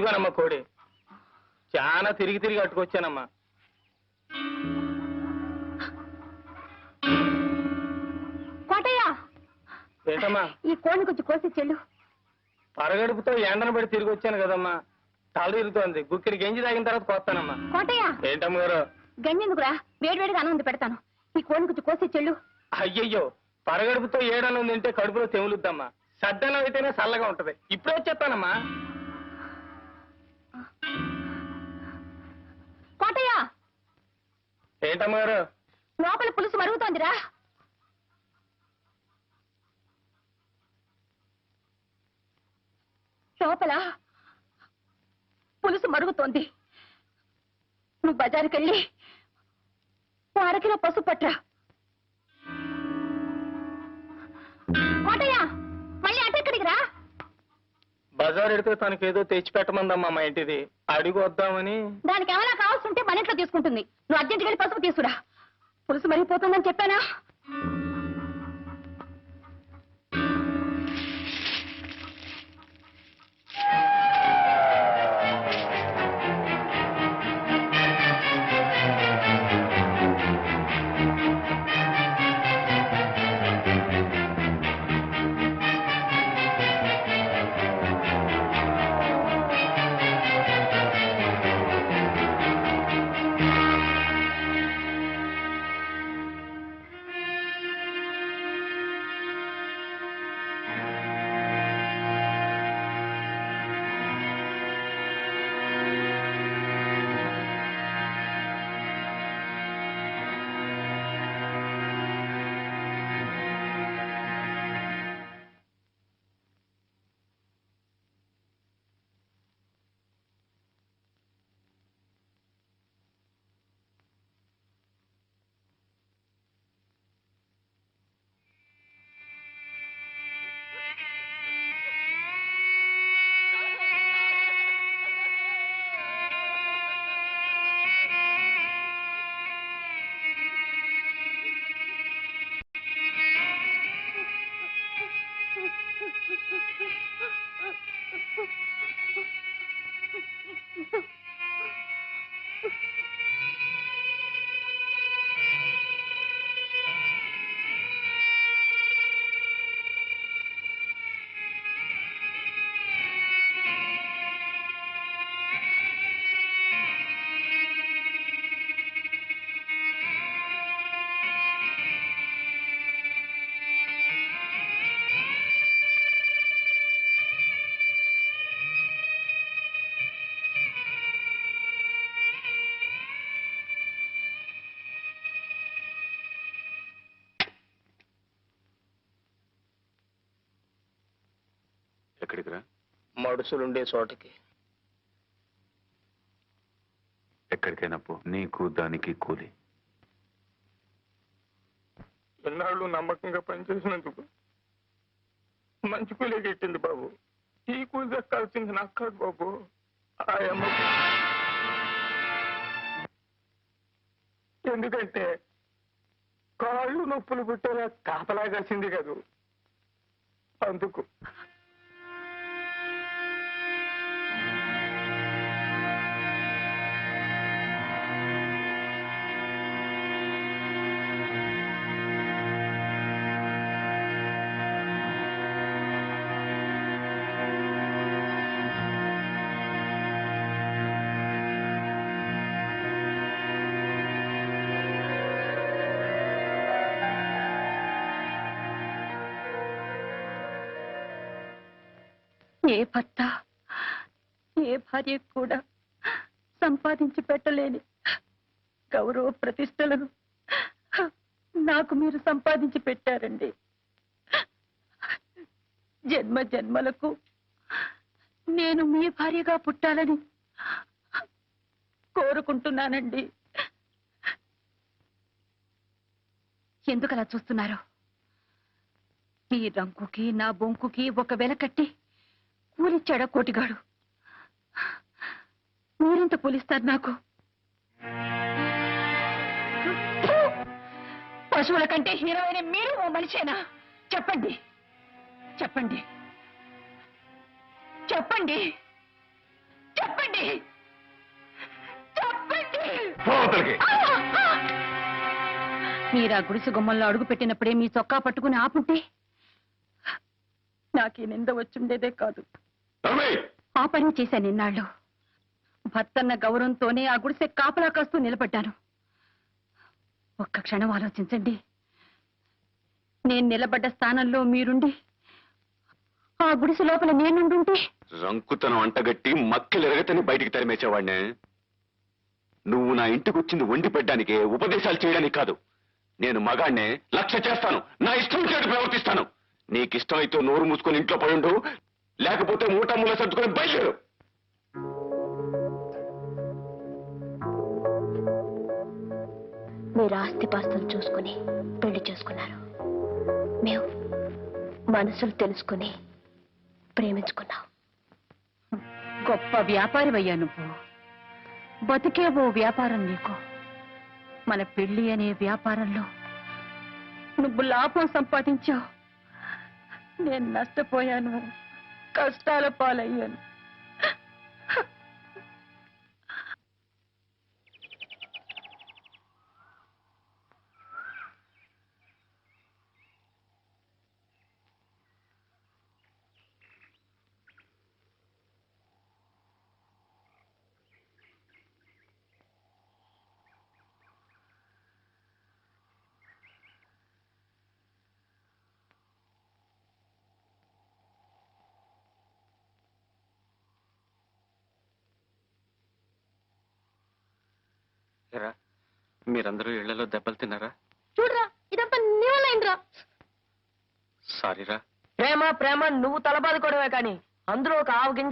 ఇదిగోనమ్మా కోడి. చాలా తిరిగి తిరిగి అట్టుకొచ్చానమ్మా. కోటయ్య, ఏంటమ్మా? ఈ కోడిని కొంచెం కోసి చెల్లు. పరగడుపుతో ఎండను పడి తిరిగి వచ్చాను కదమ్మా, తల తిరుగుతోంది. గుక్కిడి గంజి తాగిన తర్వాత కోస్తానమ్మా. కోటయ్య, ఏంటమ్మ గారు? గంజి ఎందుకురా, వేడివేడిగా అన్నం ఉంది పెడతాను. ఈ కోడిని కొంచెం కోసి చెల్లు. అయ్యయ్యో, పరగడుపుతో ఏడన్నం తింటే కడుపులో తెములుద్దమ్మా. సద్దన్నం అయితేనే చల్లగా ఉంటది. ఇప్పుడే వచ్చేస్తానమ్మా. కోటయ్య, ఏంటమ్మ గారు? లోపల పులుసు మరుగుతోందిరా. లోపల పులుసు మరుగుతోంది. నువ్వు బజారుకి వెళ్ళి అరకిలో పసుపు పట్రా. కోటయ్య, మళ్ళీ అటెక్కడికి రా. బజార్ ఎడితే తనకేదో తెచ్చి పెట్టమందమ్మా మా ఇంటిది, అడిగి వద్దామని. దానికి ఏమైనా కావాల్సి ఉంటే మన ఇంట్లో తీసుకుంటుంది. నువ్వు అర్జెంట్కి వెళ్ళి పసుపు తీసుకురా. పులుసు మరిగిపోతుందని చెప్పానా? ఎక్కడికి రా? మడుసులుండే చోటకి. ఎక్కడికైనా పో, నీకు దానికి కూలి. ఎన్నాళ్ళు నమ్మకంగా పనిచేసినందుకు మంచి కూలీ గిట్టింది బాబు. ఈ కూలి దక్కాల్సింది నాకు కాదు బాబు, ఆ అమ్మకు. ఎందుకంటే కాళ్ళు నొప్పులు పుట్టేలా కాపలా కాసింది కదూ, అందుకు. ఏ భర్త ఏ భార్య కూడా సంపాదించి పెట్టలేని గౌరవ ప్రతిష్టలను నాకు మీరు సంపాదించి పెట్టారండి. జన్మ జన్మలకు నేను మీ భార్యగా పుట్టాలని కోరుకుంటున్నానండి. ఎందుకలా చూస్తున్నారు? ఈ రంకుకి నా బొంకుకి ఒక వెల కట్టి కూలిచ్చాడా కోటిగాడు? మీరెంత కూలిస్తారు నాకు? పశువుల కంటే హీరోయిన మీరు ఓ మనిషేనా? చెప్పండి చెప్పండి చెప్పండి లోపలికి. మీరు ఆ గుడిసె గుమ్మల్లో అడుగు పెట్టినప్పుడే మీ చొక్కా పట్టుకుని ఆపుంటే నాకు ఈ నింద వచ్చుండేదే కాదు. నర్మయ్! ఆ పని చేశాను నిన్నాళ్ళు. భర్తన్న గౌరవంతోనే ఆ గుడిసె కాపలా కాస్తూ నిలబడ్డాను. ఒక్క క్షణం ఆలోచించండి. నేను నిలబడ్డ స్థానంలో మీరుండి ఆ గుడిసె లోపల నేనుండుంటే రంకుతనం అంటగట్టి మక్కలెరగతని బయటికి తరిమేసేవాడినే. నువ్వు నా ఇంటికి వచ్చింది వండి పెట్టడానికే, ఉపదేశాలు చేయడానికి కాదు. నేను మగాణ్ణే, లక్ష్య చేస్తాను, నా ఇష్టం చేటు ప్రవర్తిస్తాను. నీకిష్టమైతే నోరు మూసుకొని ఇంట్లో పడుండు, లేకపోతే మూల సర్దుకొని బయలుదేరు. మీరు ఆస్తిపాస్తులు చూసుకుని పెళ్లి చేసుకున్నారు. మేము మనసులు తెలుసుకుని ప్రేమించుకున్నాం. గొప్ప వ్యాపారివయ్యా నువ్వు. బతికే ఓ వ్యాపారం నీకు. మన పెళ్లి అనే వ్యాపారంలో నువ్వు లాభం సంపాదించావు, నేను నష్టపోయాను, కష్టాల పాలయ్యాను. మీరందరూ ఇళ్లలో దెబ్బలు తిన్నారా? చూడరా, ఇదంతా నీ వల్ల అయిందిరా. సారీరా. ప్రేమ ప్రేమ నువ్వు తలబాదుకోవడమే కానీ అందులో ఒక ఆవు గింజ